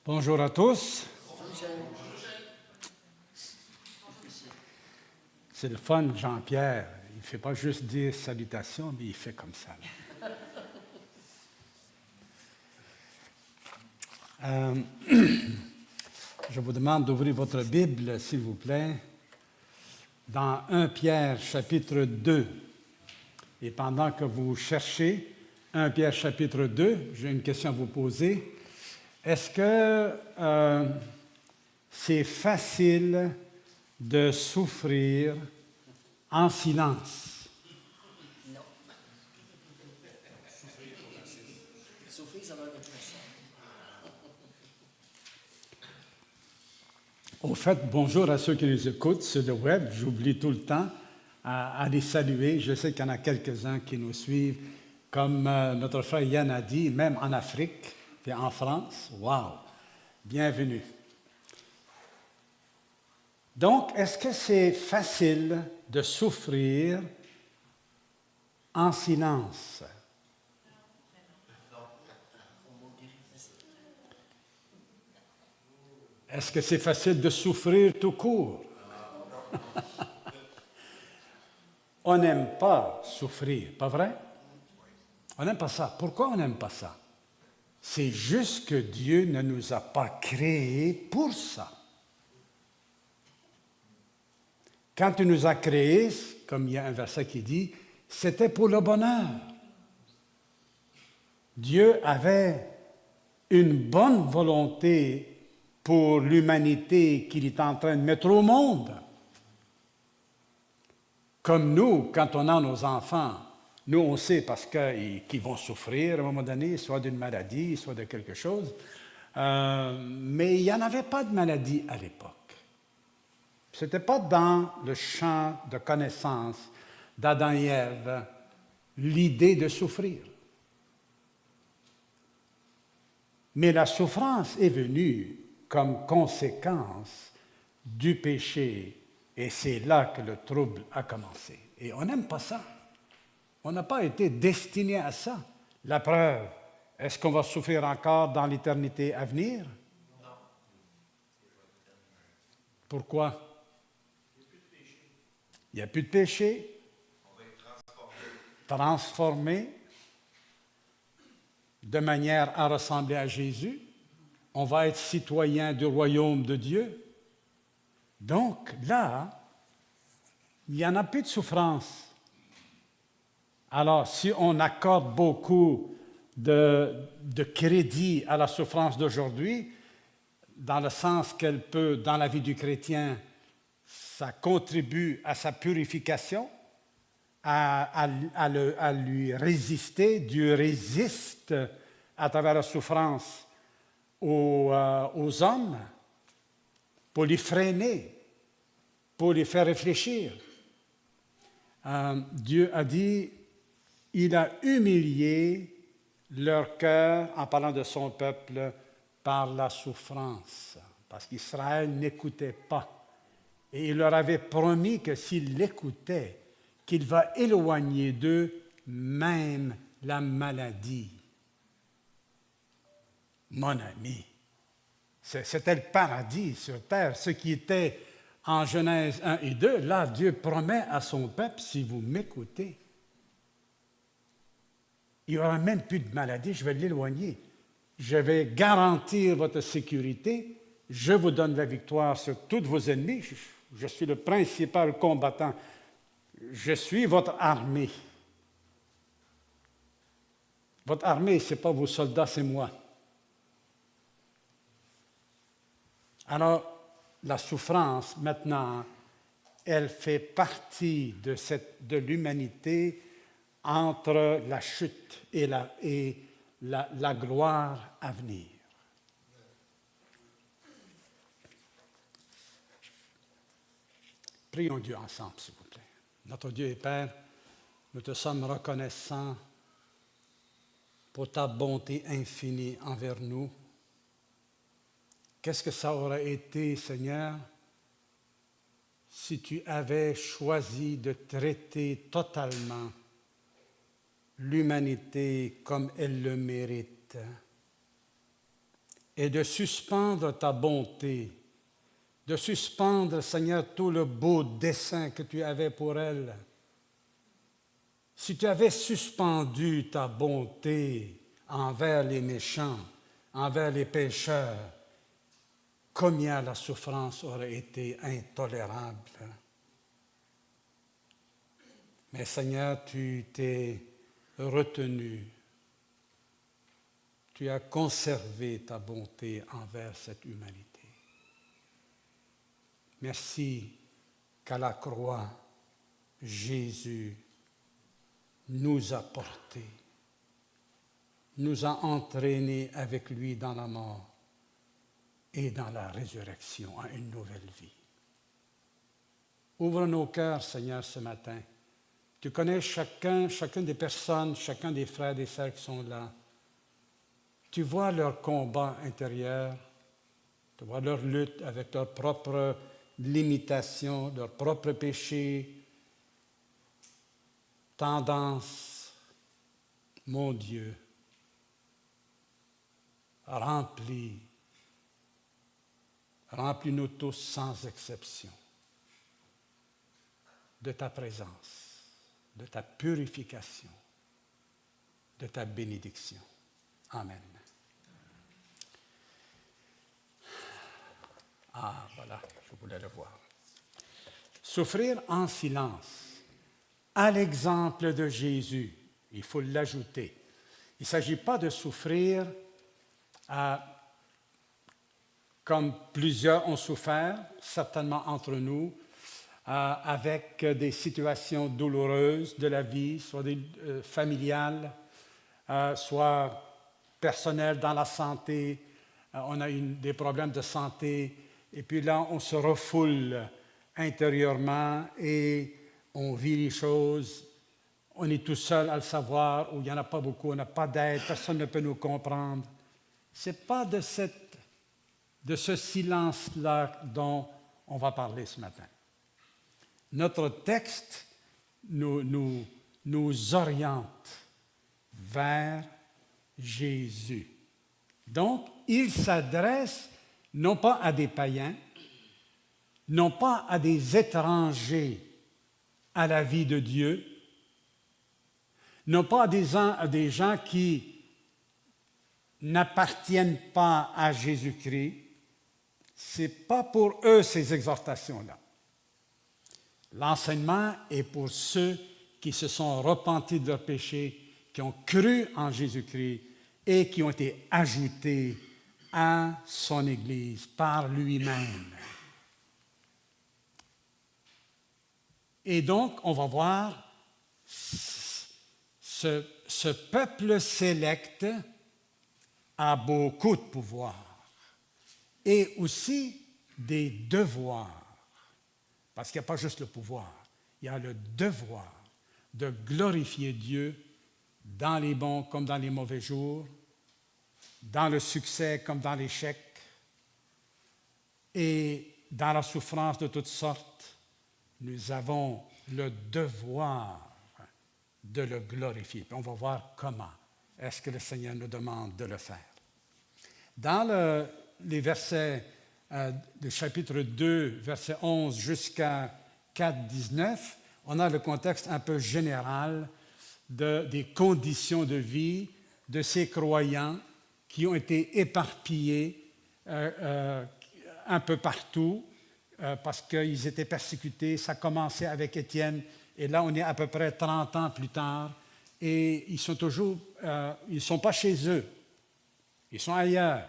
Bonjour à tous. C'est le fun, Jean-Pierre. Il ne fait pas juste dire salutations, mais il fait comme ça. Je vous demande d'ouvrir votre Bible, s'il vous plaît, dans 1 Pierre, chapitre 2. Et pendant que vous cherchez 1 Pierre, chapitre 2, j'ai une question à vous poser. Est-ce que c'est facile de souffrir en silence? Non. Souffrir, ça va être ça. Au fait, bonjour à ceux qui nous écoutent sur le web. J'oublie tout le temps à les saluer. Je sais qu'il y en a quelques-uns qui nous suivent. Comme notre frère Yann a dit, même en Afrique et en France. Wow! Bienvenue. Donc, est-ce que c'est facile de souffrir en silence? Est-ce que c'est facile de souffrir tout court? On n'aime pas souffrir, pas vrai? On n'aime pas ça. Pourquoi on n'aime pas ça? C'est juste que Dieu ne nous a pas créés pour ça. Quand il nous a créés, comme il y a un verset qui dit, c'était pour le bonheur. Dieu avait une bonne volonté pour l'humanité qu'il est en train de mettre au monde. Comme nous, quand on a nos enfants, nous on sait parce qu'ils vont souffrir à un moment donné, soit d'une maladie, soit de quelque chose. Mais il n'y en avait pas de maladie à l'époque. Ce n'était pas dans le champ de connaissance d'Adam et Ève l'idée de souffrir. Mais la souffrance est venue comme conséquence du péché, et c'est là que le trouble a commencé. Et on n'aime pas ça. On n'a pas été destiné à ça. La preuve, est-ce qu'on va souffrir encore dans l'éternité à venir? Non. Pourquoi? Il n'y a plus de péché. On va être transformé de manière à ressembler à Jésus. On va être citoyen du royaume de Dieu. Donc là, il n'y en a plus de souffrance. Alors, si on accorde beaucoup de crédit à la souffrance d'aujourd'hui, dans le sens qu'elle peut, dans la vie du chrétien, ça contribue à sa purification, à lui résister. Dieu résiste à travers la souffrance aux hommes pour les freiner, pour les faire réfléchir. Dieu a dit, il a humilié leur cœur en parlant de son peuple par la souffrance, parce qu'Israël n'écoutait pas. Et il leur avait promis que s'ils l'écoutaient, qu'il va éloigner d'eux même la maladie. Mon ami, c'était le paradis sur terre, ce qui était en Genèse 1 et 2. Là, Dieu promet à son peuple, si vous m'écoutez, il n'y aura même plus de maladie, je vais l'éloigner. Je vais garantir votre sécurité, je vous donne la victoire sur tous vos ennemis, je suis le principal combattant, je suis votre armée. Votre armée, ce n'est pas vos soldats, c'est moi. Alors, la souffrance, maintenant, elle fait partie de l'humanité entre la chute et la gloire à venir. Prions Dieu ensemble, s'il vous plaît. Notre Dieu et Père, nous te sommes reconnaissants pour ta bonté infinie envers nous. Qu'est-ce que ça aurait été, Seigneur, si tu avais choisi de traiter totalement l'humanité comme elle le mérite? et de suspendre ta bonté, de suspendre, Seigneur, tout le beau dessein que tu avais pour elle. Si tu avais suspendu ta bonté envers les méchants, envers les pécheurs, combien la souffrance aurait été intolérable. Mais Seigneur, tu t'es retenu. Tu as conservé ta bonté envers cette humanité. Merci qu'à la croix, Jésus nous a portés, nous a entraînés avec lui dans la mort et dans la résurrection à une nouvelle vie. Ouvre nos cœurs, Seigneur, ce matin. Tu connais chacune des personnes, chacun des frères et des sœurs qui sont là. Tu vois leur combat intérieur, tu vois leur lutte avec leurs propres limitations, leurs propres péchés, tendances. Mon Dieu, remplis-nous tous sans exception de ta présence, de ta purification, de ta bénédiction. Amen. Ah, voilà, je voulais le voir. Souffrir en silence, à l'exemple de Jésus, il faut l'ajouter. Il ne s'agit pas de souffrir comme plusieurs ont souffert, certainement entre nous, avec des situations douloureuses de la vie, soit familiales, soit personnelles dans la santé. On a des problèmes de santé, et puis là, on se refoule intérieurement et on vit les choses. On est tout seul à le savoir, ou il n'y en a pas beaucoup, on n'a pas d'aide, personne ne peut nous comprendre. Ce n'est pas de ce silence-là dont on va parler ce matin. Notre texte nous oriente vers Jésus. Donc, il s'adresse non pas à des païens, non pas à des étrangers à la vie de Dieu, non pas à des gens qui n'appartiennent pas à Jésus-Christ. Ce n'est pas pour eux ces exhortations-là. L'enseignement est pour ceux qui se sont repentis de leurs péchés, qui ont cru en Jésus-Christ et qui ont été ajoutés à son Église par lui-même. Et donc, on va voir ce peuple sélect a beaucoup de pouvoir et aussi des devoirs. Parce qu'il n'y a pas juste le pouvoir, il y a le devoir de glorifier Dieu dans les bons comme dans les mauvais jours, dans le succès comme dans l'échec, et dans la souffrance de toutes sortes. Nous avons le devoir de le glorifier. Puis on va voir comment est-ce que le Seigneur nous demande de le faire. Dans les versets du chapitre 2, verset 11 jusqu'à 4, 19, on a le contexte un peu général des conditions de vie de ces croyants qui ont été éparpillés un peu partout parce qu'ils étaient persécutés. Ça commençait avec Étienne et là on est à peu près 30 ans plus tard et ils sont toujours, ils ne sont pas chez eux, ils sont ailleurs.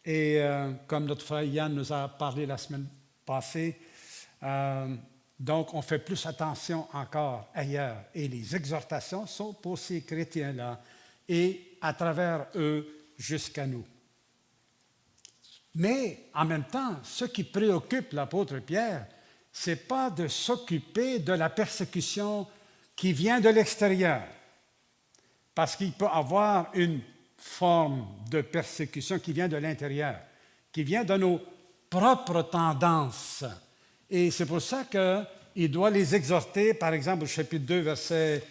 Et comme notre frère Yann nous a parlé la semaine passée, donc on fait plus attention encore ailleurs. Et les exhortations sont pour ces chrétiens-là et à travers eux jusqu'à nous. Mais en même temps, ce qui préoccupe l'apôtre Pierre, ce n'est pas de s'occuper de la persécution qui vient de l'extérieur, parce qu'il peut y avoir une forme de persécution qui vient de l'intérieur, qui vient de nos propres tendances. Et c'est pour ça qu'il doit les exhorter, par exemple, au chapitre 2, verset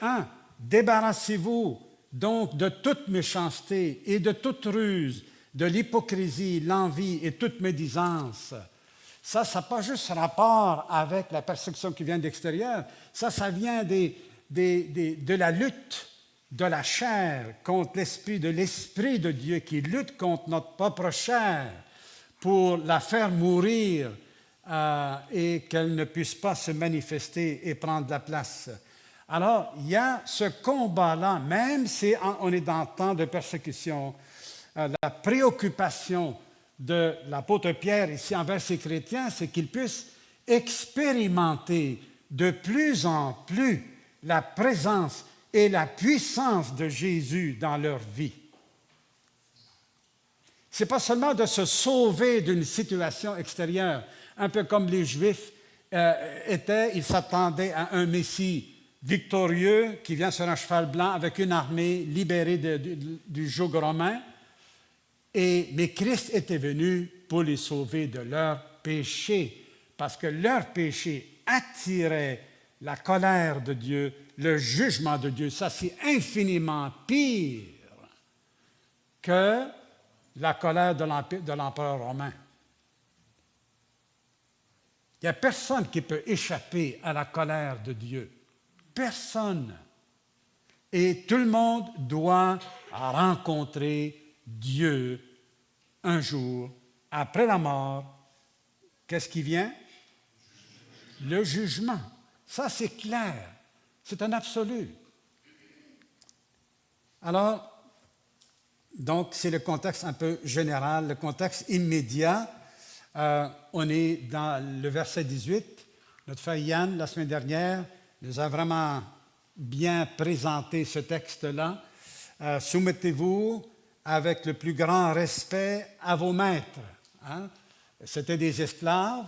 1, « Débarrassez-vous donc de toute méchanceté et de toute ruse, de l'hypocrisie, l'envie et toute médisance. Ça n'a pas juste rapport avec la persécution qui vient de l'extérieur, ça vient de la lutte de la chair contre l'esprit, de l'Esprit de Dieu qui lutte contre notre propre chair pour la faire mourir et qu'elle ne puisse pas se manifester et prendre la place. Alors, il y a ce combat-là, même si on est dans le temps de persécution, la préoccupation de l'apôtre Pierre ici envers ces chrétiens, c'est qu'ils puissent expérimenter de plus en plus la présence et la puissance de Jésus dans leur vie. Ce n'est pas seulement de se sauver d'une situation extérieure, un peu comme les Juifs étaient, ils s'attendaient à un Messie victorieux qui vient sur un cheval blanc avec une armée libérée du joug romain. Mais Christ était venu pour les sauver de leurs péchés, parce que leurs péchés attiraient la colère de Dieu, le jugement de Dieu. Ça, c'est infiniment pire que la colère de l'empereur romain. Il n'y a personne qui peut échapper à la colère de Dieu. Personne. Et tout le monde doit rencontrer Dieu un jour, après la mort. Qu'est-ce qui vient? Le jugement. Ça, c'est clair. C'est un absolu. Alors, donc, c'est le contexte un peu général, le contexte immédiat. On est dans le verset 18. Notre frère Yann, la semaine dernière, nous a vraiment bien présenté ce texte-là. Soumettez-vous avec le plus grand respect à vos maîtres. Hein? C'était des esclaves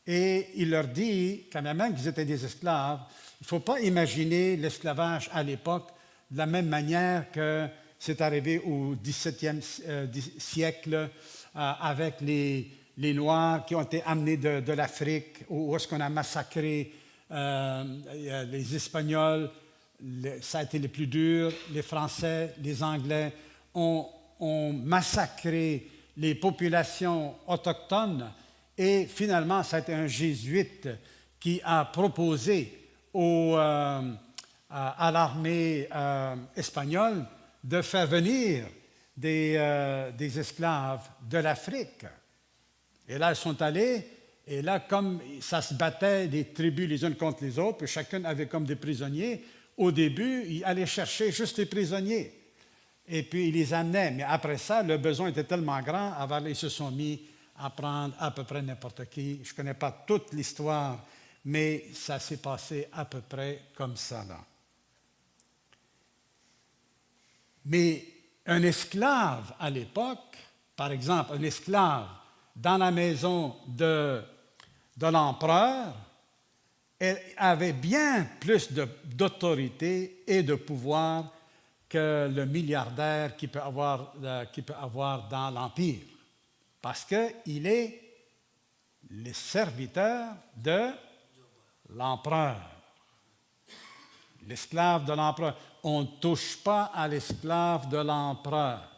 et il leur dit, quand même qu'ils étaient des esclaves, il ne faut pas imaginer l'esclavage à l'époque de la même manière que c'est arrivé au XVIIe siècle avec les Noirs qui ont été amenés de l'Afrique, où est-ce qu'on a massacré les Espagnols, ça a été le plus dur, les Français, les Anglais ont massacré les populations autochtones et finalement, ça a été un jésuite qui a proposé à l'armée espagnole de faire venir des esclaves de l'Afrique. Et là, ils sont allés, et là, comme ça se battait des tribus les unes contre les autres, puis chacun avait comme des prisonniers, au début, ils allaient chercher juste les prisonniers. Et puis, ils les amenaient. Mais après ça, le besoin était tellement grand, alors ils se sont mis à prendre à peu près n'importe qui. Je ne connais pas toute l'histoire, mais ça s'est passé à peu près comme ça, là. Mais un esclave à l'époque, par exemple, un esclave dans la maison de l'empereur, avait bien plus d'autorité et de pouvoir que le milliardaire qui peut avoir dans l'Empire. Parce qu'il est le serviteur de l'empereur. L'esclave de l'empereur. On ne touche pas à l'esclave de l'empereur.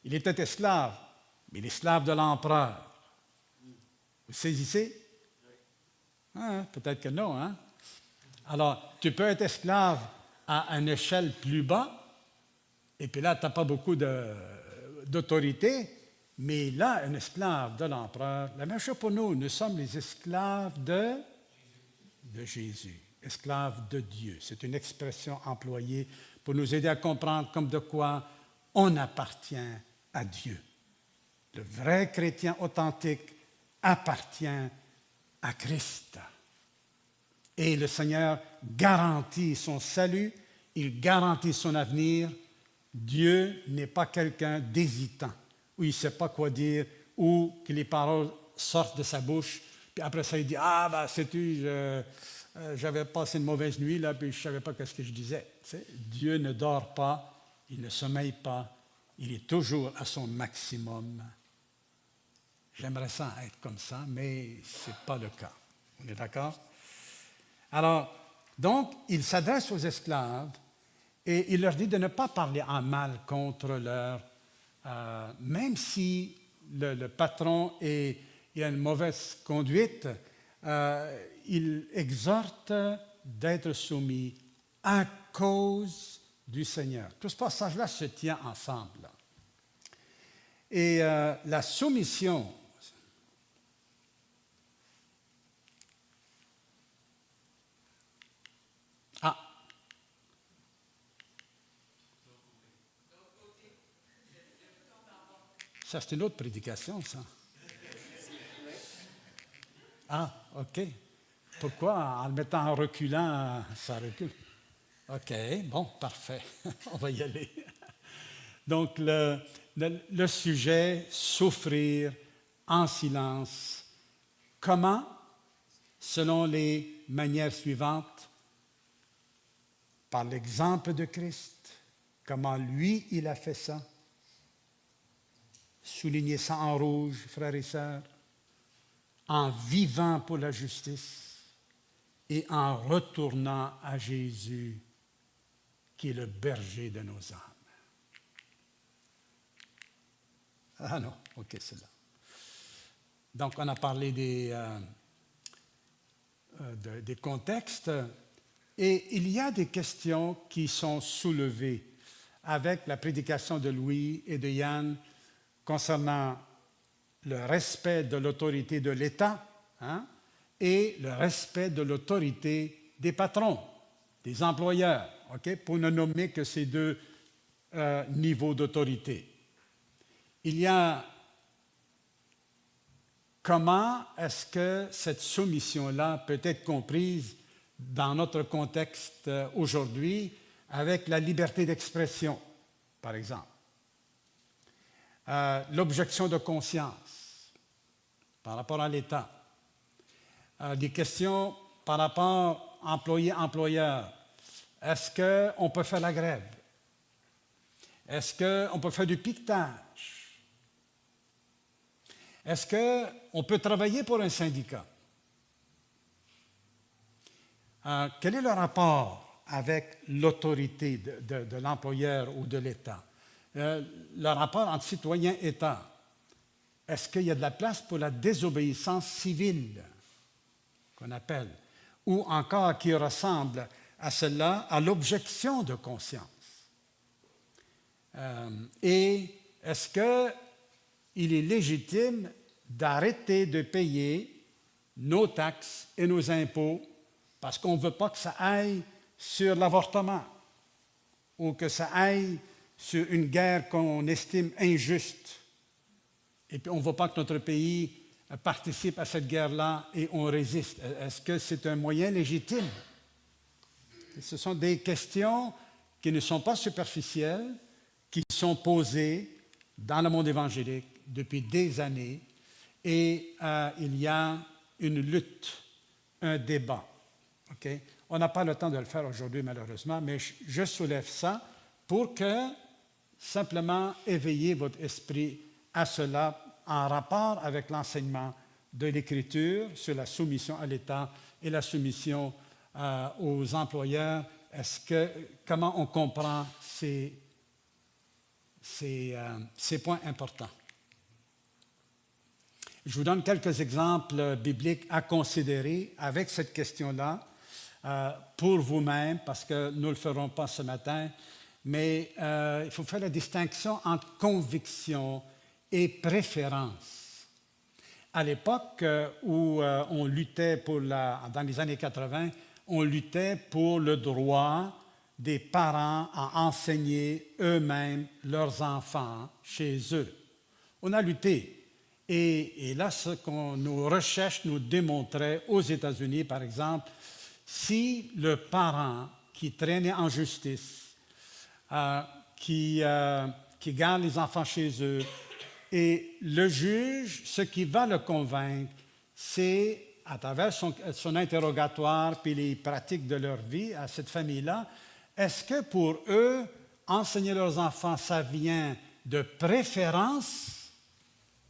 Il est peut-être esclave, mais l'esclave de l'empereur. Vous saisissez? Ah, peut-être que non, hein? Alors, tu peux être esclave à une échelle plus bas, et puis là, tu n'as pas beaucoup d'autorité, mais là, un esclave de l'empereur, la même chose pour nous, nous sommes les esclaves de Jésus, esclaves de Dieu. C'est une expression employée pour nous aider à comprendre comme de quoi on appartient à Dieu. Le vrai chrétien authentique appartient à Christ. Et le Seigneur garantit son salut, il garantit son avenir. Dieu n'est pas quelqu'un d'hésitant, où il ne sait pas quoi dire, ou que les paroles sortent de sa bouche, puis après ça, il dit « Ah, ben, sais-tu, j'avais passé une mauvaise nuit, là, puis je ne savais pas ce que je disais. » Dieu ne dort pas, il ne sommeille pas, il est toujours à son maximum. J'aimerais ça être comme ça, mais ce n'est pas le cas. On est d'accord? Alors, donc, il s'adresse aux esclaves Et il leur dit de ne pas parler en mal contre leur... même si le patron il a une mauvaise conduite, il exhorte d'être soumis à cause du Seigneur. Tout ce passage-là se tient ensemble. Et la soumission, ça c'est une autre prédication, ça. Ah, OK. Pourquoi en le mettant en reculant, ça recule? OK, bon, parfait. On va y aller. Donc, le sujet, souffrir en silence. Comment? Selon les manières suivantes. Par l'exemple de Christ. Comment lui, il a fait ça. Soulignez ça en rouge, frères et sœurs. En vivant pour la justice et en retournant à Jésus, qui est le berger de nos âmes. Ah non, OK, c'est là. Donc, on a parlé des contextes et il y a des questions qui sont soulevées avec la prédication de Louis et de Yann concernant le respect de l'autorité de l'État et le respect de l'autorité des patrons, des employeurs, pour ne nommer que ces deux niveaux d'autorité. Il y a comment est-ce que cette soumission-là peut être comprise dans notre contexte aujourd'hui avec la liberté d'expression, par exemple. L'objection de conscience par rapport à l'État. Des questions par rapport employé-employeur. Est-ce qu'on peut faire la grève? Est-ce qu'on peut faire du piquetage? Est-ce qu'on peut travailler pour un syndicat? Quel est le rapport avec l'autorité de l'employeur ou de l'État? Le rapport entre citoyen et État. Est-ce qu'il y a de la place pour la désobéissance civile, qu'on appelle, ou encore qui ressemble à celle-là, à l'objection de conscience? Et est-ce qu'il est légitime d'arrêter de payer nos taxes et nos impôts parce qu'on ne veut pas que ça aille sur l'avortement ou que ça aille sur une guerre qu'on estime injuste. Et puis on ne veut pas que notre pays participe à cette guerre-là et on résiste. Est-ce que c'est un moyen légitime? Et ce sont des questions qui ne sont pas superficielles, qui sont posées dans le monde évangélique depuis des années. Et il y a une lutte, un débat. Okay? On n'a pas le temps de le faire aujourd'hui, malheureusement, mais je soulève ça pour que simplement éveiller votre esprit à cela en rapport avec l'enseignement de l'Écriture sur la soumission à l'État et la soumission aux employeurs. Comment on comprend ces points importants? Je vous donne quelques exemples bibliques à considérer avec cette question-là pour vous-même, parce que nous ne le ferons pas ce matin, mais il faut faire la distinction entre conviction et préférence. À l'époque où on luttait dans les années 80, on luttait pour le droit des parents à enseigner eux-mêmes leurs enfants chez eux. On a lutté. Et là, ce que nos recherches nous démontraient aux États-Unis, par exemple, si le parent qui traînait en justice, qui garde les enfants chez eux, et le juge, ce qui va le convaincre, c'est, à travers son interrogatoire puis les pratiques de leur vie à cette famille-là, est-ce que pour eux, enseigner leurs enfants, ça vient de préférence?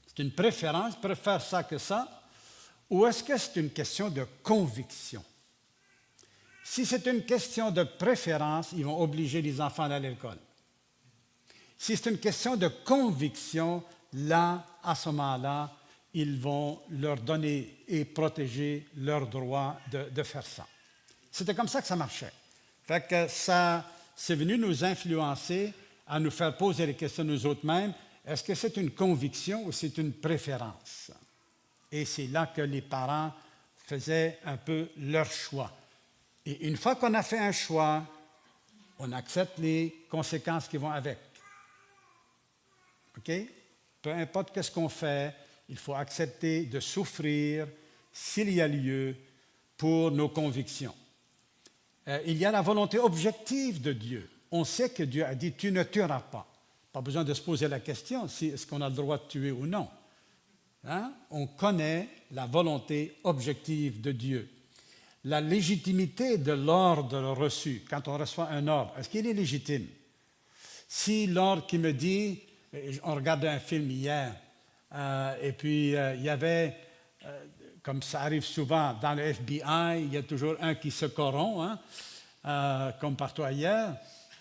C'est une préférence, ils préfèrent ça que ça, ou est-ce que c'est une question de conviction? Si c'est une question de préférence, ils vont obliger les enfants à aller à l'école. Si c'est une question de conviction, là, à ce moment-là, ils vont leur donner et protéger leur droit de faire ça. C'était comme ça que ça marchait. Fait que ça, c'est venu nous influencer à nous faire poser les questions nous autres-mêmes. Est-ce que c'est une conviction ou c'est une préférence? Et c'est là que les parents faisaient un peu leur choix. Et une fois qu'on a fait un choix, on accepte les conséquences qui vont avec. OK? Peu importe ce qu'on fait, il faut accepter de souffrir s'il y a lieu pour nos convictions. Il y a la volonté objective de Dieu. On sait que Dieu a dit « tu ne tueras pas ». Pas besoin de se poser la question si est-ce qu'on a le droit de tuer ou non. Hein? On connaît la volonté objective de Dieu. La légitimité de l'ordre reçu, quand on reçoit un ordre, est-ce qu'il est légitime? Si l'ordre qui me dit, on regardait un film hier, et puis il y avait, comme ça arrive souvent dans le FBI, il y a toujours un qui se corrompt, hein, comme partout ailleurs,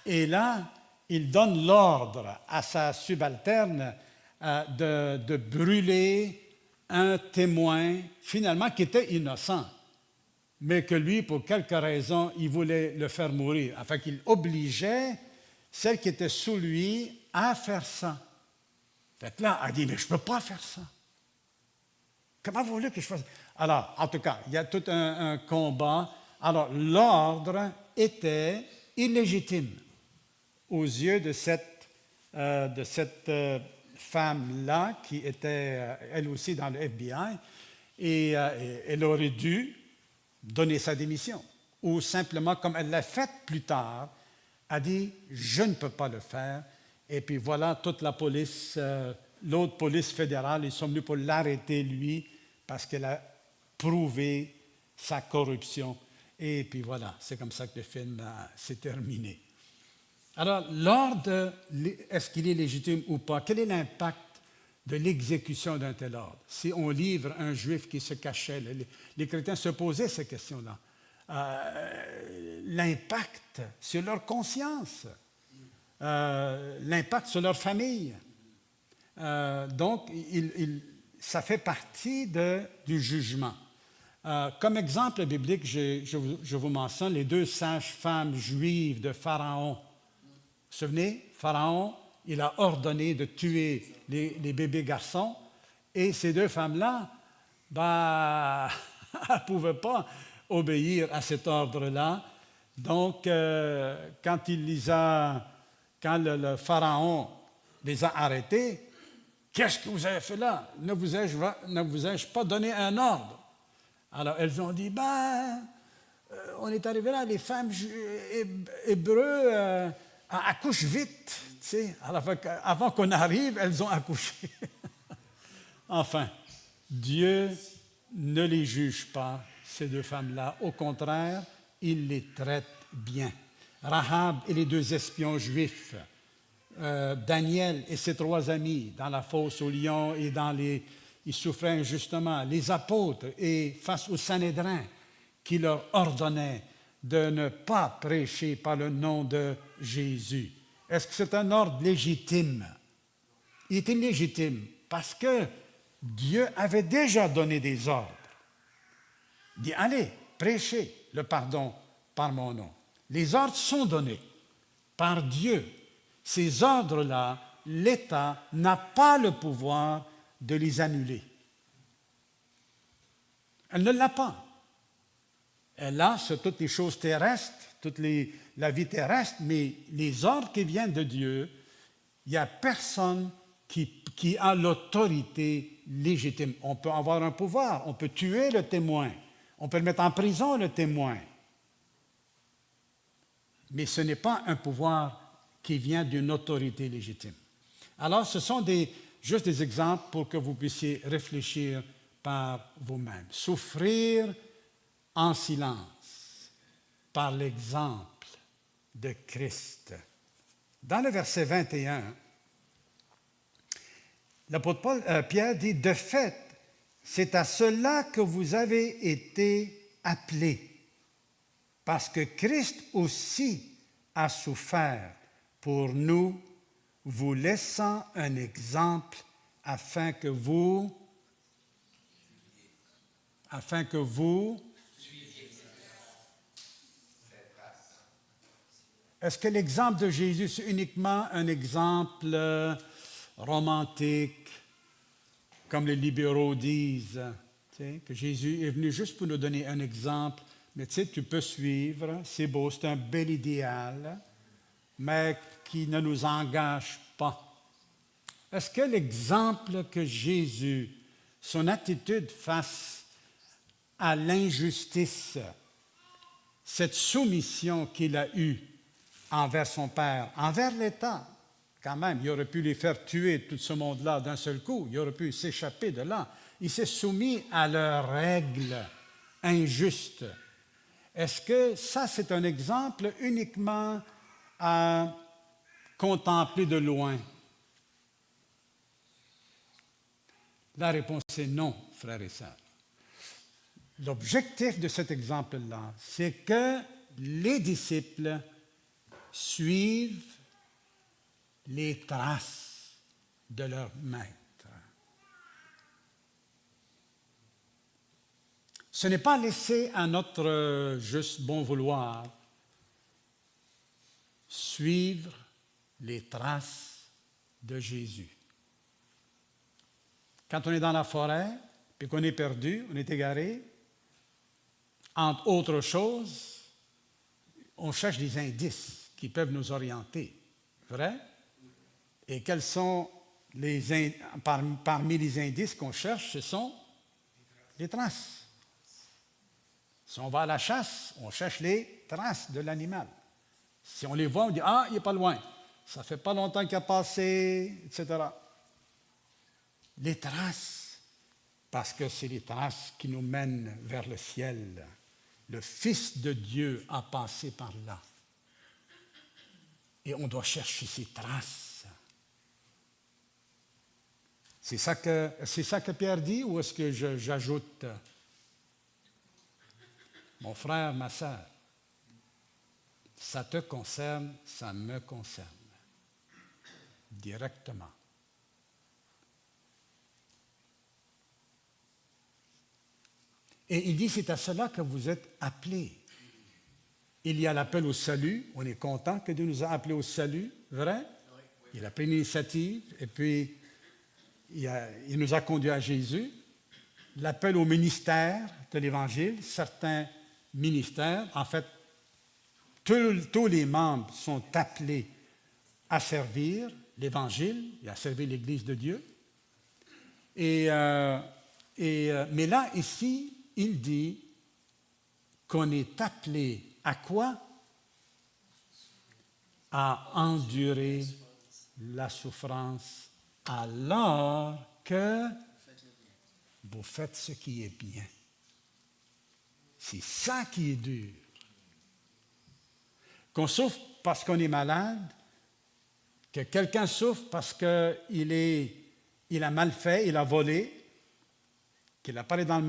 et là, il donne l'ordre à sa subalterne de brûler un témoin, finalement, qui était innocent, mais que lui, pour quelque raison, il voulait le faire mourir. Enfin, qu'il obligeait celle qui était sous lui à faire ça. Fait que là, elle dit, mais je ne peux pas faire ça. Comment vous voulez que je fasse ça? Alors, en tout cas, il y a tout un combat. Alors, l'ordre était illégitime aux yeux de cette femme-là, qui était, elle aussi, dans le FBI, et elle aurait dû donner sa démission. Ou simplement, comme elle l'a fait plus tard, a dit « je ne peux pas le faire ». Et puis voilà, toute la police, l'autre police fédérale, ils sont venus pour l'arrêter, lui, parce qu'elle a prouvé sa corruption. Et puis voilà, c'est comme ça que le film s'est terminé. Alors, l'ordre, est-ce qu'il est légitime ou pas? Quel est l'impact de l'exécution d'un tel ordre? Si on livre un juif qui se cachait, les chrétiens se posaient ces questions-là. L'impact sur leur conscience, l'impact sur leur famille. Donc, ça fait partie du jugement. Comme exemple biblique, je vous mentionne les 2 sages-femmes juives de Pharaon. Vous vous souvenez, Pharaon, il a ordonné de tuer les bébés garçons, et ces 2 femmes-là, elles ne pouvaient pas obéir à cet ordre-là. Donc, quand le Pharaon les a arrêtés, qu'est-ce que vous avez fait là? Ne vous ai-je pas donné un ordre? Alors, elles ont dit, on est arrivé là, les femmes hébreux accouchent vite. Tu sais. Alors, avant qu'on arrive, elles ont accouché. Enfin, Dieu ne les juge pas, ces 2 femmes-là. Au contraire, il les traite bien. Rahab et les 2 espions juifs, Daniel et ses 3 amis dans la fosse aux lions et ils souffraient injustement, les apôtres et face au Sanhédrin qui leur ordonnait de ne pas prêcher par le nom de Jésus. Est-ce que c'est un ordre légitime? Il est illégitime parce que Dieu avait déjà donné des ordres. Il dit, allez, prêchez le pardon par mon nom. Les ordres sont donnés par Dieu. Ces ordres-là, l'État n'a pas le pouvoir de les annuler. Elle ne l'a pas. Elle a sur toutes les choses terrestres, la vie terrestre, mais les ordres qui viennent de Dieu, il n'y a personne qui a l'autorité légitime. On peut avoir un pouvoir, on peut tuer le témoin, on peut le mettre en prison, le témoin. Mais ce n'est pas un pouvoir qui vient d'une autorité légitime. Alors, ce sont juste des exemples pour que vous puissiez réfléchir par vous-même. Souffrir en silence, par l'exemple de Christ. Dans le verset 21, l'apôtre Pierre dit « De fait, c'est à cela que vous avez été appelés. parce que Christ aussi a souffert pour nous, vous laissant un exemple afin que vous Est-ce que l'exemple de Jésus, c'est uniquement un exemple romantique, comme les libéraux disent, tu sais, que Jésus est venu juste pour nous donner un exemple, mais tu sais, tu peux suivre, c'est beau, c'est un bel idéal, mais qui ne nous engage pas. Est-ce que l'exemple que Jésus, son attitude face à l'injustice, cette soumission qu'il a eue envers son Père, envers l'État, quand même, il aurait pu les faire tuer tout ce monde-là d'un seul coup, il aurait pu s'échapper de là. Il s'est soumis à leurs règles injustes. Est-ce que ça, c'est un exemple uniquement à contempler de loin? La réponse est non, frères et sœurs. L'objectif de cet exemple-là, c'est que les disciples suivent les traces de leur maître. Ce n'est pas laissé à notre juste bon vouloir suivre les traces de Jésus. Quand on est dans la forêt, puis qu'on est perdu, on est égaré, entre autres choses, on cherche des indices qui peuvent nous orienter. Vrai? Et quels sont parmi les indices qu'on cherche? Ce sont les traces. Si on va à la chasse, on cherche les traces de l'animal. Si on les voit, on dit « Ah, il n'est pas loin. Ça fait pas longtemps qu'il a passé, etc. » Les traces, parce que c'est les traces qui nous mènent vers le ciel. Le Fils de Dieu a passé par là. Et on doit chercher ces traces. C'est ça que Pierre dit, ou est-ce que j'ajoute? Mon frère, ma sœur, ça te concerne, ça me concerne. Directement. Et il dit, c'est à cela que vous êtes appelés. Il y a l'appel au salut. On est content que Dieu nous a appelés au salut, vrai? Il a pris l'initiative et puis il nous a conduits à Jésus. L'appel au ministère de l'Évangile, certains ministères, en fait, tous les membres sont appelés à servir l'Évangile et à servir l'Église de Dieu. Mais là, ici, il dit qu'on est appelé à quoi? À endurer la souffrance alors que vous faites ce qui est bien. C'est ça qui est dur. Qu'on souffre parce qu'on est malade, que quelqu'un souffre parce qu'il a mal fait, il a volé, qu'il a parlé dans le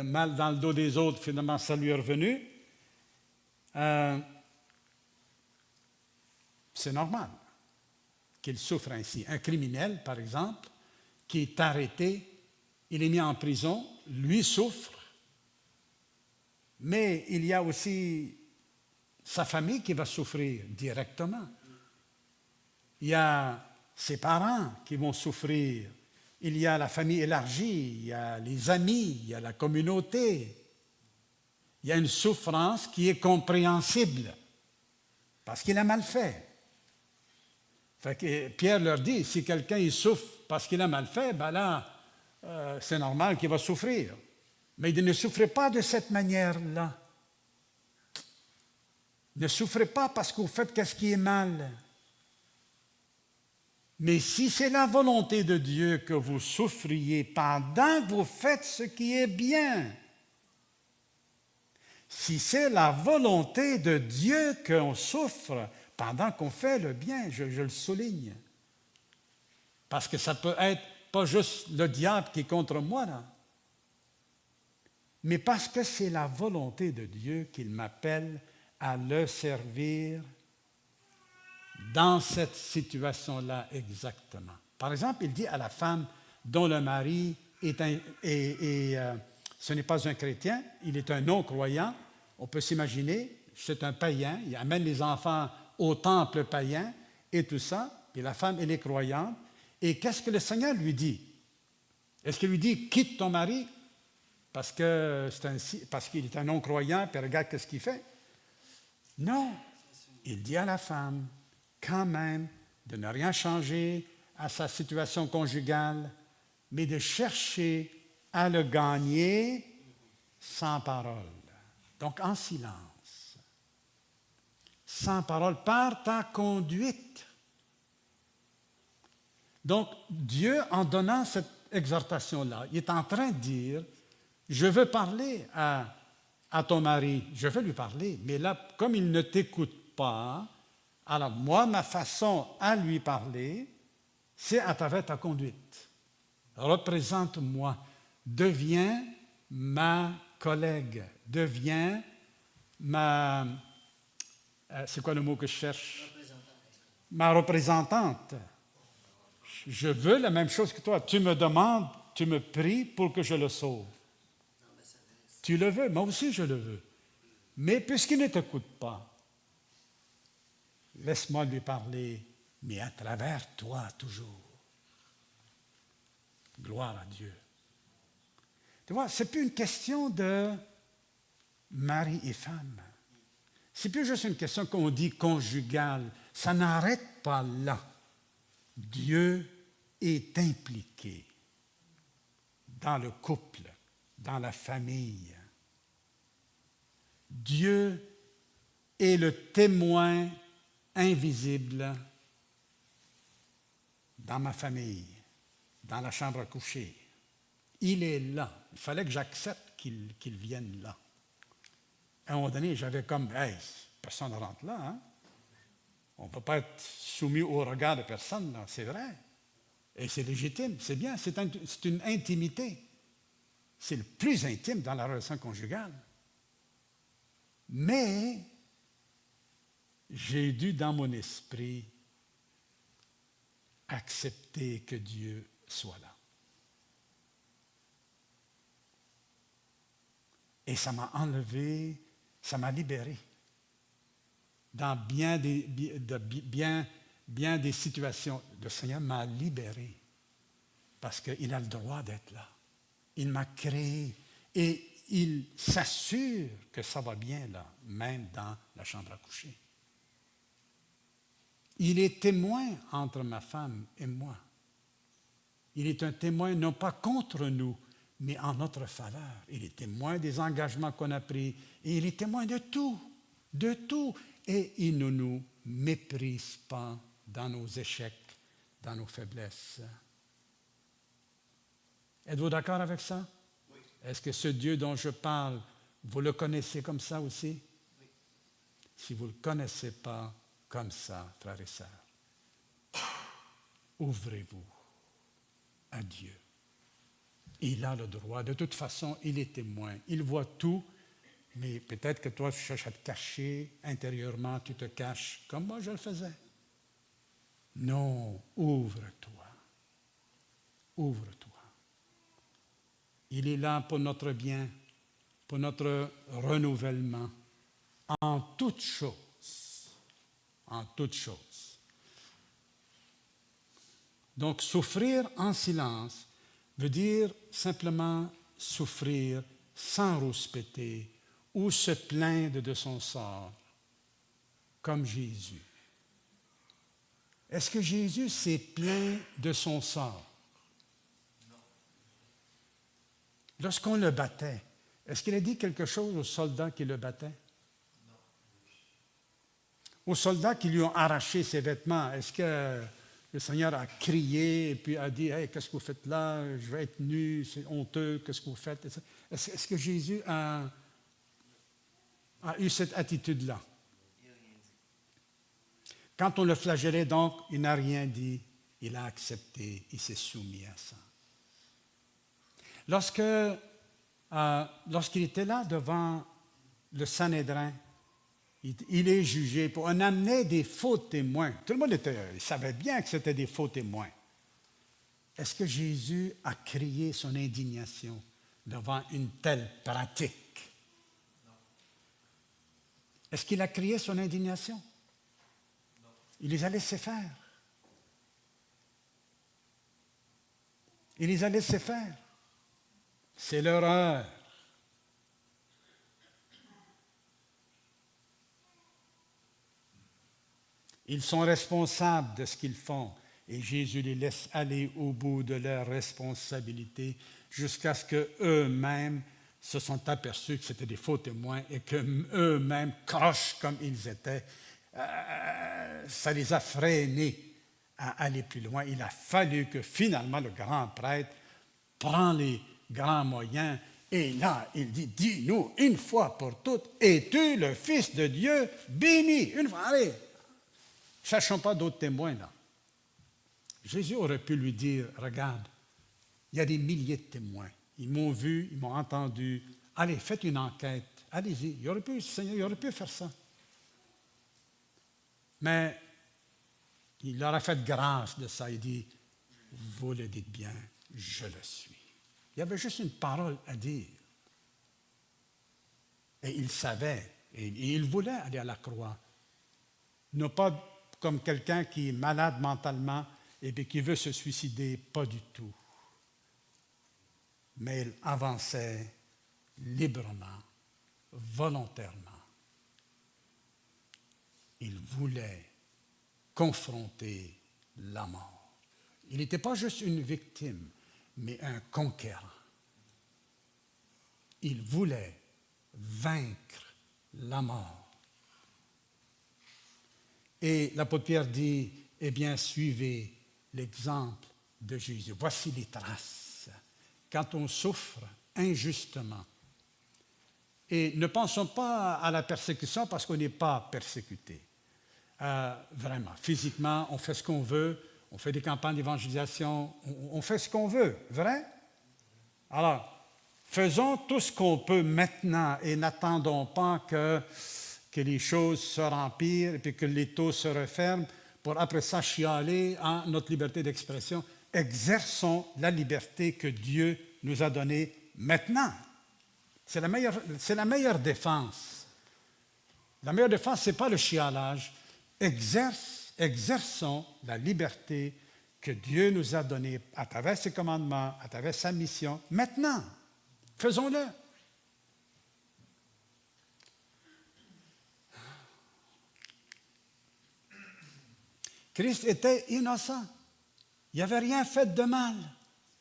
mal dans le dos des autres, finalement ça lui est revenu. C'est normal qu'il souffre ainsi. Un criminel, par exemple, qui est arrêté, il est mis en prison, lui souffre, mais il y a aussi sa famille qui va souffrir directement. Il y a ses parents qui vont souffrir. Il y a la famille élargie, il y a les amis, il y a la communauté. Il y a une souffrance qui est compréhensible parce qu'il a mal fait. Fait que Pierre leur dit, si quelqu'un il souffre parce qu'il a mal fait, ben là, c'est normal qu'il va souffrir. Mais il ne souffrez pas de cette manière-là. Ne souffrez pas parce que vous faites ce qui est mal. Mais si c'est la volonté de Dieu que vous souffriez pendant que vous faites ce qui est bien, si c'est la volonté de Dieu qu'on souffre pendant qu'on fait le bien, je le souligne, parce que ça peut être pas juste le diable qui est contre moi, là, mais parce que c'est la volonté de Dieu qu'il m'appelle à le servir dans cette situation-là exactement. Par exemple, il dit à la femme dont le mari ce n'est pas un chrétien, il est un non-croyant. On peut s'imaginer, c'est un païen, il amène les enfants au temple païen et tout ça, et la femme, elle est croyante. Et qu'est-ce que le Seigneur lui dit? Est-ce qu'il lui dit, quitte ton mari parce qu'il est un non-croyant, puis regarde ce qu'il fait? Non, il dit à la femme, quand même, de ne rien changer à sa situation conjugale, mais de chercher à le gagner sans parole. Donc en silence. Sans parole, par ta conduite. Donc Dieu, en donnant cette exhortation-là, il est en train de dire, je veux parler à ton mari, je veux lui parler, mais là, comme il ne t'écoute pas, alors moi, ma façon à lui parler, c'est à travers ta conduite. Représente-moi, deviens ma collègue, deviens ma... c'est quoi le mot que je cherche? Ma représentante. Je veux la même chose que toi. Tu me demandes, tu me pries pour que je le sauve. Tu le veux, moi aussi je le veux. Mais puisqu'il ne t'écoute pas, laisse-moi lui parler, mais à travers toi toujours. Gloire à Dieu. Tu vois, ce n'est plus une question de mari et femme. C'est plus juste une question qu'on dit conjugale. Ça n'arrête pas là. Dieu est impliqué dans le couple, dans la famille. Dieu est le témoin invisible dans ma famille, dans la chambre à coucher. Il est là. Il fallait que j'accepte qu'il vienne là. À un moment donné, j'avais comme, hey, personne ne rentre là. Hein? On ne peut pas être soumis au regard de personne, là. C'est vrai. Et c'est légitime, c'est bien, c'est une intimité. C'est le plus intime dans la relation conjugale. Mais j'ai dû, dans mon esprit, accepter que Dieu soit là. Et ça m'a enlevé, ça m'a libéré. Dans bien des situations, le Seigneur m'a libéré parce qu'il a le droit d'être là. Il m'a créé et il s'assure que ça va bien là, même dans la chambre à coucher. Il est témoin entre ma femme et moi. Il est un témoin non pas contre nous, mais en notre faveur. Il est témoin des engagements qu'on a pris et il est témoin de tout, de tout. Et il ne nous méprise pas dans nos échecs, dans nos faiblesses. Êtes-vous d'accord avec ça? Oui. Est-ce que ce Dieu dont je parle, vous le connaissez comme ça aussi? Oui. Si vous ne le connaissez pas comme ça, frères et sœurs, ouvrez-vous à Dieu. Il a le droit. De toute façon, il est témoin. Il voit tout. Mais peut-être que toi, tu cherches à te cacher intérieurement, tu te caches, comme moi je le faisais. Non, ouvre-toi. Ouvre-toi. Il est là pour notre bien, pour notre renouvellement, en toutes choses. En toutes choses. Donc, souffrir en silence veut dire simplement souffrir sans rouspéter, ou se plaindre de son sort, comme Jésus. Est-ce que Jésus s'est plaint de son sort? Non. Lorsqu'on le battait, est-ce qu'il a dit quelque chose aux soldats qui le battaient? Non. Aux soldats qui lui ont arraché ses vêtements, est-ce que le Seigneur a crié et puis a dit, « Hey, qu'est-ce que vous faites là? Je vais être nu, c'est honteux, qu'est-ce que vous faites? » Est-ce que Jésus a eu cette attitude-là? Quand on le flagellait, donc, il n'a rien dit, il a accepté, il s'est soumis à ça. Lorsque lorsqu'il était là devant le Sanhédrin, il est jugé. On amenait des faux témoins. Tout le monde il savait bien que c'était des faux témoins. Est-ce que Jésus a crié son indignation devant une telle pratique? Est-ce qu'il a crié son indignation? Il les a laissés faire. Il les a laissés faire. C'est leur heure. Ils sont responsables de ce qu'ils font et Jésus les laisse aller au bout de leurs responsabilités jusqu'à ce qu'eux-mêmes se sont aperçus que c'était des faux témoins et qu'eux-mêmes, croches comme ils étaient, ça les a freinés à aller plus loin. Il a fallu que finalement le grand prêtre prend les grands moyens et là, il dit, dis-nous une fois pour toutes, es-tu le Fils de Dieu béni? Une fois, allez, cherchons pas d'autres témoins là. Jésus aurait pu lui dire, regarde, il y a des milliers de témoins. Ils m'ont vu, ils m'ont entendu. Allez, faites une enquête. Allez-y. Seigneur, il aurait pu faire ça. Mais il leur a fait grâce de ça. Il dit, vous le dites bien, je le suis. Il y avait juste une parole à dire. Et il savait, et il voulait aller à la croix. Non pas comme quelqu'un qui est malade mentalement et qui veut se suicider, pas du tout. Mais il avançait librement, volontairement. Il voulait confronter la mort. Il n'était pas juste une victime, mais un conquérant. Il voulait vaincre la mort. Et l'apôtre Pierre dit, eh bien, suivez l'exemple de Jésus. Voici les traces. Quand on souffre injustement, et ne pensons pas à la persécution parce qu'on n'est pas persécuté. Vraiment, physiquement, on fait ce qu'on veut, on fait des campagnes d'évangélisation, on fait ce qu'on veut, vrai? Alors, faisons tout ce qu'on peut maintenant et n'attendons pas que les choses se remplissent et puis que les taux se referment pour après ça chialer en notre liberté d'expression. Exerçons la liberté que Dieu nous a donnée maintenant. C'est la meilleure défense. La meilleure défense, ce n'est pas le chialage. Exerçons la liberté que Dieu nous a donnée à travers ses commandements, à travers sa mission, maintenant. Faisons-le. Christ était innocent. Il n'avait rien fait de mal.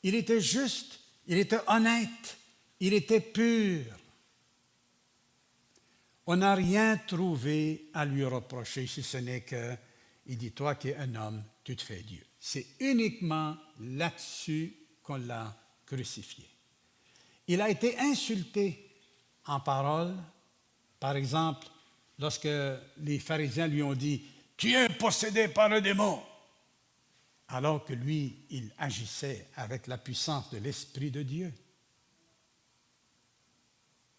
Il était juste, il était honnête, il était pur. On n'a rien trouvé à lui reprocher, si ce n'est que, il dit, toi qui es un homme, tu te fais Dieu. C'est uniquement là-dessus qu'on l'a crucifié. Il a été insulté en parole. Par exemple, lorsque les pharisiens lui ont dit, tu es possédé par le démon. Alors que lui, il agissait avec la puissance de l'Esprit de Dieu.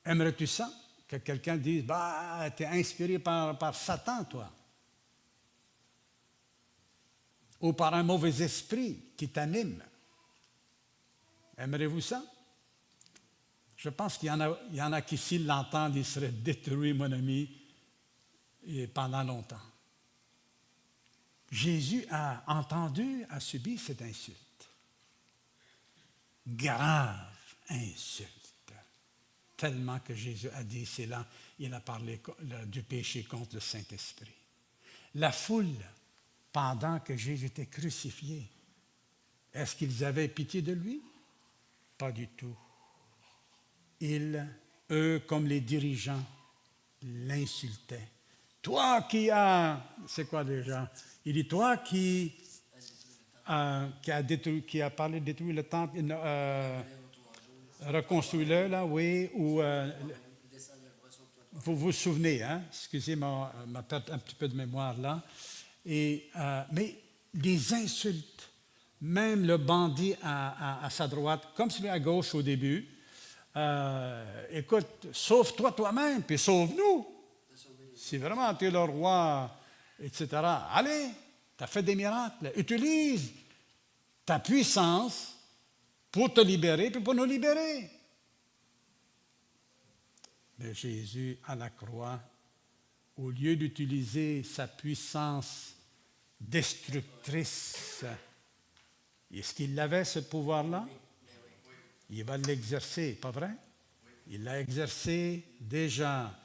Aimerais-tu ça? Que quelqu'un dise, bah, tu es inspiré par Satan, toi. Ou par un mauvais esprit qui t'anime. Aimerez-vous ça? Je pense qu'il y en a qui, s'ils l'entendent, ils seraient détruits, mon ami, et pendant longtemps. Jésus a subi cette insulte. Grave insulte. Tellement que Jésus a dit, c'est là, il a parlé du péché contre le Saint-Esprit. La foule, pendant que Jésus était crucifié, est-ce qu'ils avaient pitié de lui? Pas du tout. Eux, comme les dirigeants, l'insultaient. Toi qui as, c'est quoi déjà? Il dit, toi qui a parlé de détruire le temple, reconstruis-le, là, oui, ou vous vous souvenez, hein? Excusez ma perte un petit peu de mémoire là. Mais des insultes, même le bandit à sa droite, comme celui à gauche au début, écoute, sauve-toi toi-même, puis sauve-nous. Si vraiment tu es le roi, etc., allez, tu as fait des miracles. Utilise ta puissance pour te libérer, puis pour nous libérer. Mais Jésus, à la croix, au lieu d'utiliser sa puissance destructrice, est-ce qu'il avait ce pouvoir-là? Il va l'exercer, pas vrai? Il l'a exercé déjà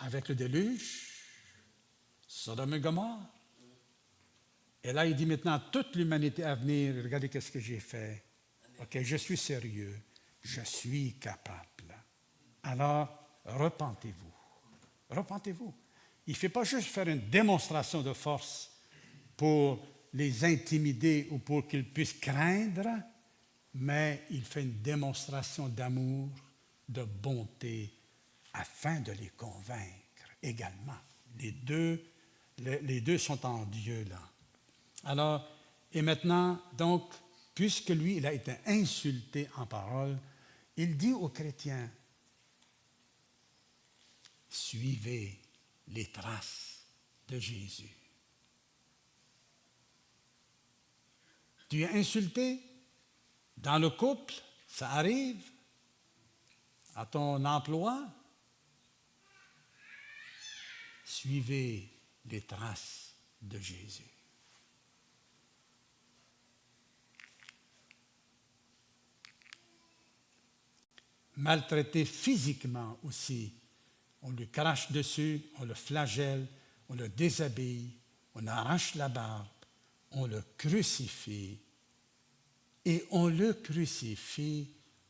avec le déluge, Sodome et Gomorrhe. Et là, il dit maintenant à toute l'humanité à venir, regardez qu'est-ce que j'ai fait. OK, je suis sérieux, je suis capable. Alors, repentez-vous. Repentez-vous. Il ne fait pas juste faire une démonstration de force pour les intimider ou pour qu'ils puissent craindre, mais il fait une démonstration d'amour, de bonté, afin de les convaincre également. Les deux sont en Dieu là. Alors, et maintenant, donc, puisque lui, il a été insulté en parole, il dit aux chrétiens, suivez les traces de Jésus. Tu es insulté dans le couple, ça arrive, à ton emploi. Suivez les traces de Jésus. Maltraité physiquement aussi, on lui crache dessus, on le flagelle, on le déshabille, on arrache la barbe, on le crucifie et on le crucifie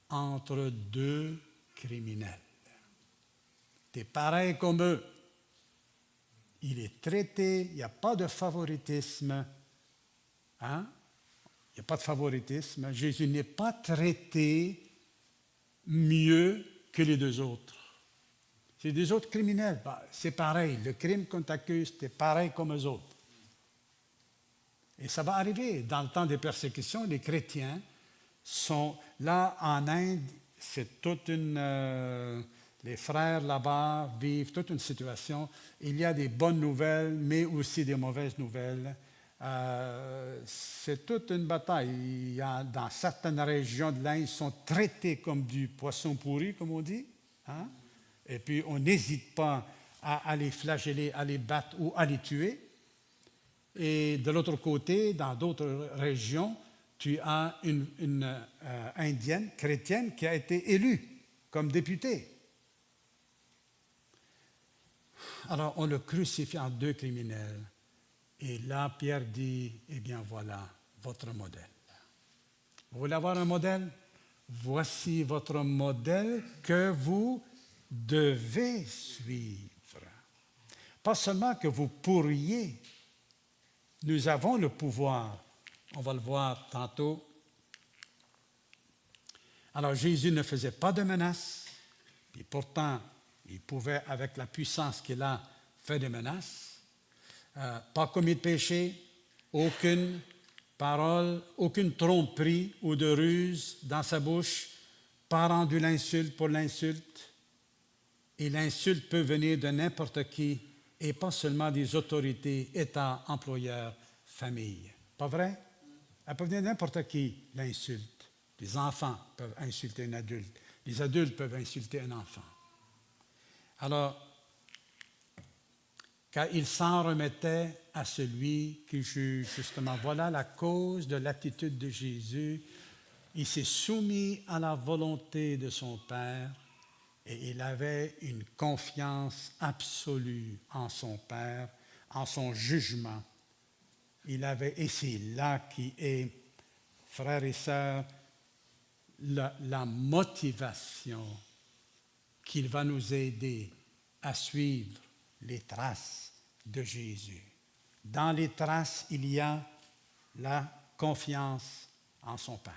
entre deux criminels. Tu es pareil comme eux. Il est traité, il n'y a pas de favoritisme. Hein? Il n'y a pas de favoritisme. Jésus n'est pas traité mieux que les deux autres. C'est des autres criminels, c'est pareil. Le crime qu'on t'accuse, c'est pareil comme eux autres. Et ça va arriver. Dans le temps des persécutions, les chrétiens sont là en Inde, c'est toute une... les frères là-bas vivent toute une situation. Il y a des bonnes nouvelles, mais aussi des mauvaises nouvelles. C'est toute une bataille. Il y a, dans certaines régions de l'Inde, ils sont traités comme du poisson pourri, comme on dit. Hein? Et puis, on n'hésite pas à les flageller, à les battre ou à les tuer. Et de l'autre côté, dans d'autres régions, tu as une indienne, chrétienne, qui a été élue comme députée. Alors, on le crucifie en deux criminels. Et là, Pierre dit, eh bien voilà, votre modèle. Vous voulez avoir un modèle? Voici votre modèle que vous devez suivre. Pas seulement que vous pourriez, nous avons le pouvoir. On va le voir tantôt. Alors, Jésus ne faisait pas de menaces, et pourtant, il pouvait, avec la puissance qu'il a, faire des menaces. Pas commis de péché, aucune parole, aucune tromperie ou de ruse dans sa bouche, pas rendu l'insulte pour l'insulte. Et l'insulte peut venir de n'importe qui et pas seulement des autorités, État, employeurs, famille. Pas vrai? Elle peut venir de n'importe qui, l'insulte. Les enfants peuvent insulter un adulte. Les adultes peuvent insulter un enfant. Alors, car il s'en remettait à celui qui juge, justement. Voilà la cause de l'attitude de Jésus. Il s'est soumis à la volonté de son Père et il avait une confiance absolue en son Père, en son jugement. Et c'est là qui est, frères et sœurs, la motivation qu'il va nous aider à suivre les traces de Jésus. Dans les traces, il y a la confiance en son Père.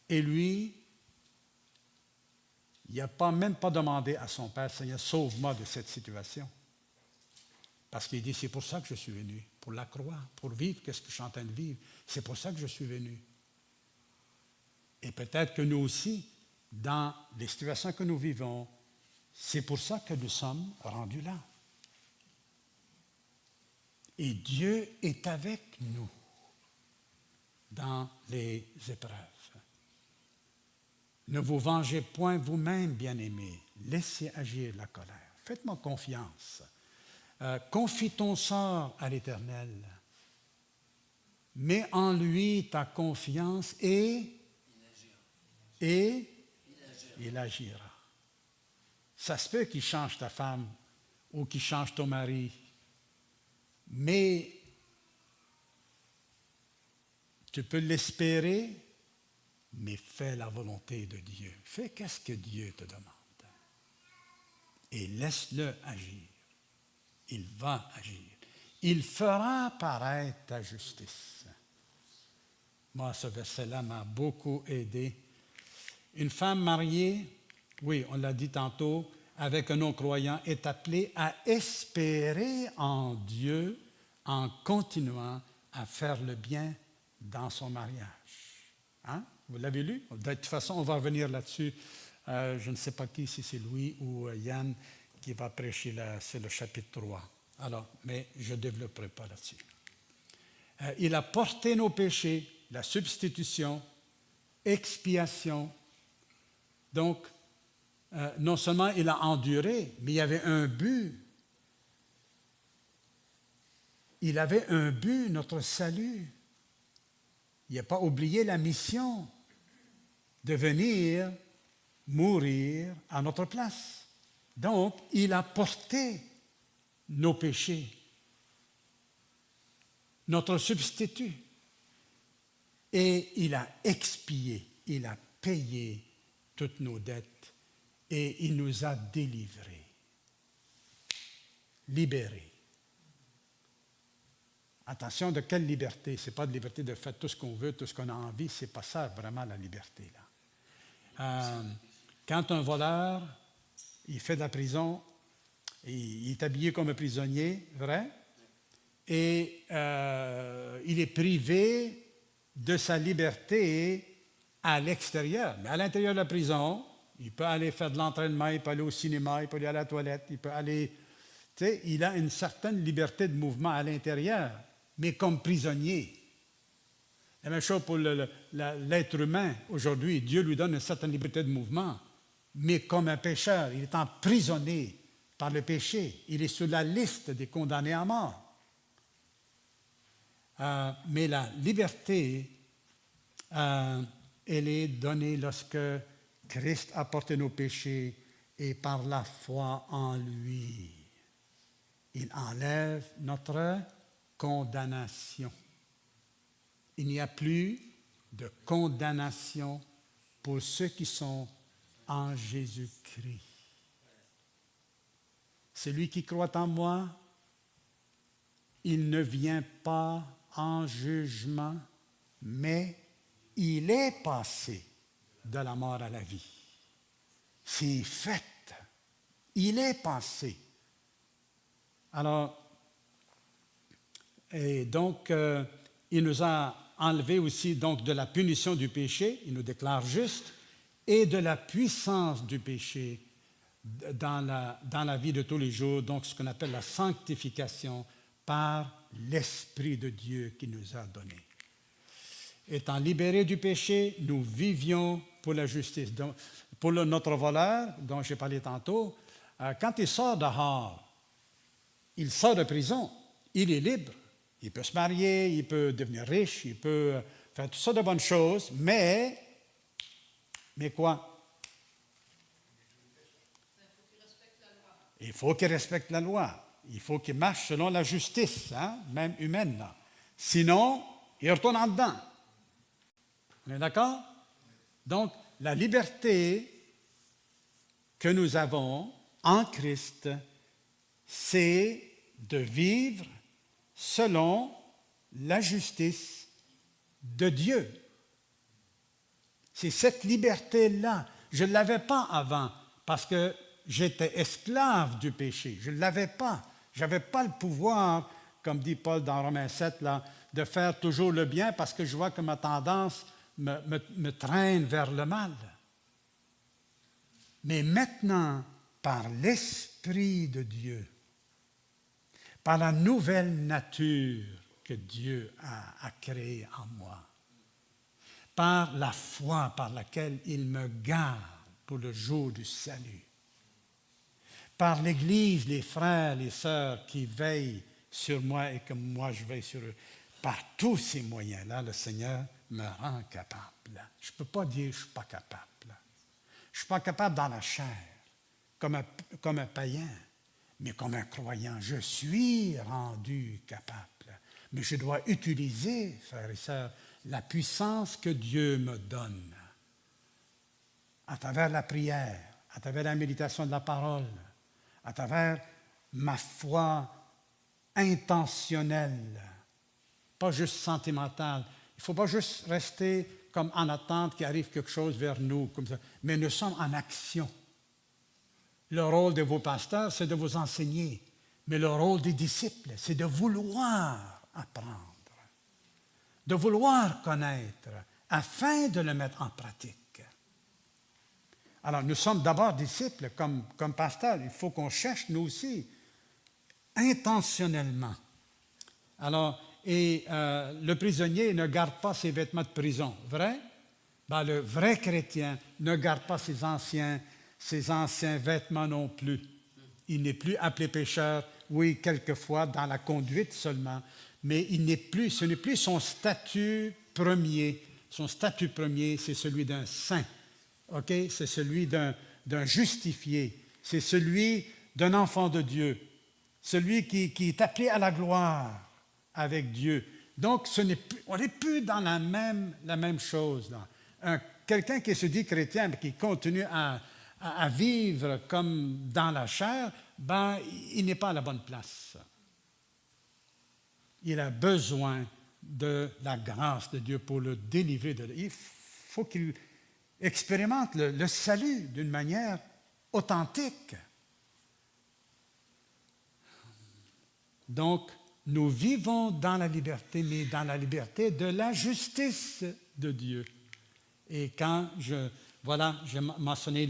Et lui, il n'a même pas demandé à son Père, Seigneur, sauve-moi de cette situation. Parce qu'il dit, c'est pour ça que je suis venu, pour la croix, pour vivre qu'est-ce que je suis en train de vivre. C'est pour ça que je suis venu. Et peut-être que nous aussi, dans les situations que nous vivons, c'est pour ça que nous sommes rendus là. Et Dieu est avec nous dans les épreuves. Ne vous vengez point vous-même, bien-aimés. Laissez agir la colère. Faites-moi confiance. Confie ton sort à l'Éternel. Mets en lui ta confiance et il agira. Ça se peut qu'il change ta femme ou qu'il change ton mari, mais tu peux l'espérer, mais fais la volonté de Dieu. Fais qu'est-ce que Dieu te demande. Et laisse-le agir. Il va agir. Il fera paraître ta justice. Moi, ce verset-là m'a beaucoup aidé. Une femme mariée, oui, on l'a dit tantôt, avec un non-croyant, est appelée à espérer en Dieu en continuant à faire le bien dans son mariage. Hein? Vous l'avez lu? De toute façon, on va revenir là-dessus. Je ne sais pas qui, si c'est Louis ou Yann, qui va prêcher là, c'est le chapitre 3. Alors, mais je ne développerai pas là-dessus. Il a porté nos péchés, la substitution, expiation. Donc, non seulement il a enduré, mais il y avait un but. Il avait un but, notre salut. Il n'a pas oublié la mission de venir mourir à notre place. Donc, il a porté nos péchés, notre substitut, et il a expié, il a payé toutes nos dettes et il nous a délivrés, libérés. Attention, de quelle liberté? Ce n'est pas de liberté de faire tout ce qu'on veut, tout ce qu'on a envie, ce n'est pas ça vraiment la liberté, là. Quand un voleur, il fait de la prison, il est habillé comme un prisonnier, vrai? Et il est privé de sa liberté à l'extérieur. Mais à l'intérieur de la prison, il peut aller faire de l'entraînement, il peut aller au cinéma, il peut aller à la toilette, il peut aller... Tu sais, il a une certaine liberté de mouvement à l'intérieur, mais comme prisonnier. La même chose pour l'être humain. Aujourd'hui, Dieu lui donne une certaine liberté de mouvement, mais comme un pécheur, il est emprisonné par le péché. Il est sur la liste des condamnés à mort. Mais la liberté, elle est donnée lorsque Christ a porté nos péchés et par la foi en lui, il enlève notre condamnation. Il n'y a plus de condamnation pour ceux qui sont en Jésus-Christ. Celui qui croit en moi, il ne vient pas en jugement, mais il est passé de la mort à la vie. C'est fait. Il est passé. Alors, et donc, il nous a enlevé aussi donc, de la punition du péché, il nous déclare juste, et de la puissance du péché dans la vie de tous les jours, donc ce qu'on appelle la sanctification par l'Esprit de Dieu qui nous a donné. Étant libérés du péché, nous vivions pour la justice. Donc, pour notre voleur, dont j'ai parlé tantôt, quand il sort dehors, il sort de prison, il est libre. Il peut se marier, il peut devenir riche, il peut faire toutes sortes de bonnes choses, mais quoi? Il faut qu'il respecte la loi. Il faut qu'il marche selon la justice, hein, même humaine. Là. Sinon, il retourne en dedans. On est d'accord? Donc, la liberté que nous avons en Christ, c'est de vivre selon la justice de Dieu. C'est cette liberté-là. Je ne l'avais pas avant parce que j'étais esclave du péché. Je ne l'avais pas. Je n'avais pas le pouvoir, comme dit Paul dans Romains 7, là, de faire toujours le bien parce que je vois que ma tendance me traîne vers le mal. Mais maintenant, par l'Esprit de Dieu, par la nouvelle nature que Dieu a créée en moi, par la foi par laquelle il me garde pour le jour du salut, par l'Église, les frères, les sœurs qui veillent sur moi et que moi je veille sur eux. Par tous ces moyens-là, le Seigneur me rend capable. Je ne peux pas dire que je ne suis pas capable. Je ne suis pas capable dans la chair, comme un païen, mais comme un croyant. Je suis rendu capable. Mais je dois utiliser, frères et sœurs, la puissance que Dieu me donne à travers la prière, à travers la méditation de la parole, à travers ma foi intentionnelle, pas juste sentimentale. Il ne faut pas juste rester comme en attente qu'il arrive quelque chose vers nous, comme ça. Mais nous sommes en action. Le rôle de vos pasteurs, c'est de vous enseigner. Mais le rôle des disciples, c'est de vouloir apprendre, de vouloir connaître, afin de le mettre en pratique. Alors, nous sommes d'abord disciples comme pasteurs. Il faut qu'on cherche, nous aussi, intentionnellement. Alors, le prisonnier ne garde pas ses vêtements de prison, vrai? Ben, le vrai chrétien ne garde pas ses anciens vêtements non plus. Il n'est plus appelé pécheur, oui, quelquefois, dans la conduite seulement, mais ce n'est plus son statut premier. Son statut premier, c'est celui d'un saint. Okay? C'est celui d'un justifié. C'est celui d'un enfant de Dieu. Celui qui est appelé à la gloire avec Dieu. Donc, on n'est plus dans la même chose. Quelqu'un qui se dit chrétien, mais qui continue à vivre comme dans la chair, ben, il n'est pas à la bonne place. Il a besoin de la grâce de Dieu pour le délivrer de. Il faut qu'il expérimente le salut d'une manière authentique. Donc, nous vivons dans la liberté, mais dans la liberté de la justice de Dieu. Et quand j'ai mentionné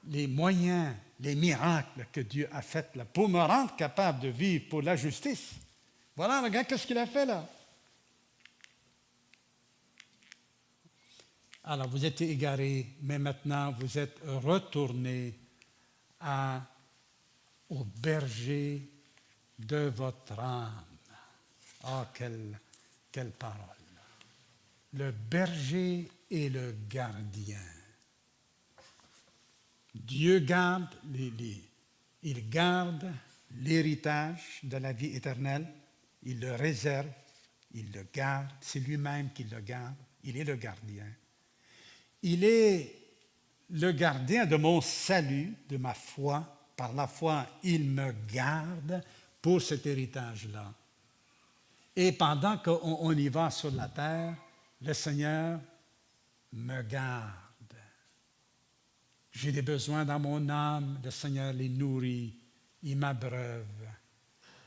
les moyens, les miracles que Dieu a faits là, pour me rendre capable de vivre pour la justice. Voilà, regarde ce qu'il a fait là. Alors, vous êtes égarés, mais maintenant, vous êtes retournés au berger de votre âme. Ah, quelle parole! Le berger et le gardien. Dieu garde il garde l'héritage de la vie éternelle, il le réserve, il le garde, c'est lui-même qui le garde, il est le gardien. Il est le gardien de mon salut, de ma foi. Par la foi, il me garde pour cet héritage-là. Et pendant qu'on y va sur la terre, le Seigneur me garde. J'ai des besoins dans mon âme, le Seigneur les nourrit, il m'abreuve.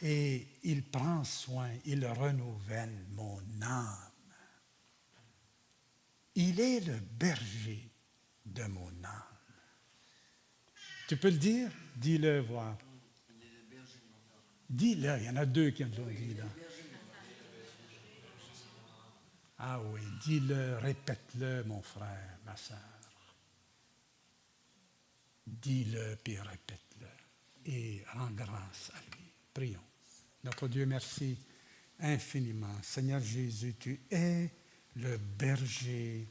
Et il prend soin, il renouvelle mon âme. Il est le berger de mon âme. Tu peux le dire? Dis-le, voir. Dis-le, il y en a deux qui l'ont dit là. Ah oui, dis-le, répète-le, mon frère, ma sœur. Dis-le, puis répète-le. Et rends grâce à lui. Prions. Notre Dieu, merci infiniment. Seigneur Jésus, tu es le berger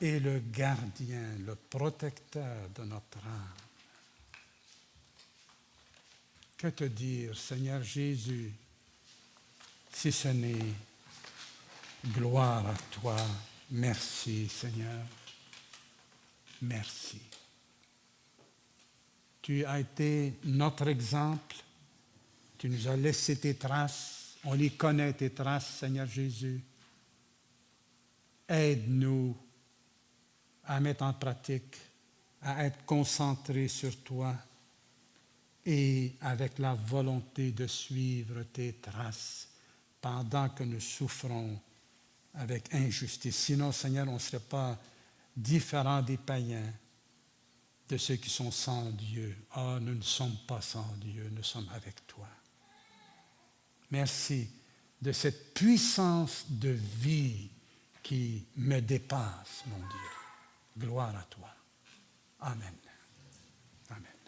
et le gardien, le protecteur de notre âme. Que te dire, Seigneur Jésus, si ce n'est gloire à toi. Merci, Seigneur. Merci. Tu as été notre exemple. Tu nous as laissé tes traces. On les connaît, tes traces, Seigneur Jésus. Aide-nous à mettre en pratique, à être concentrés sur toi. et avec la volonté de suivre tes traces pendant que nous souffrons avec injustice. Sinon, Seigneur, on ne serait pas différents des païens, de ceux qui sont sans Dieu. Ah, nous ne sommes pas sans Dieu, nous sommes avec toi. Merci de cette puissance de vie qui me dépasse, mon Dieu. Gloire à toi. Amen. Amen.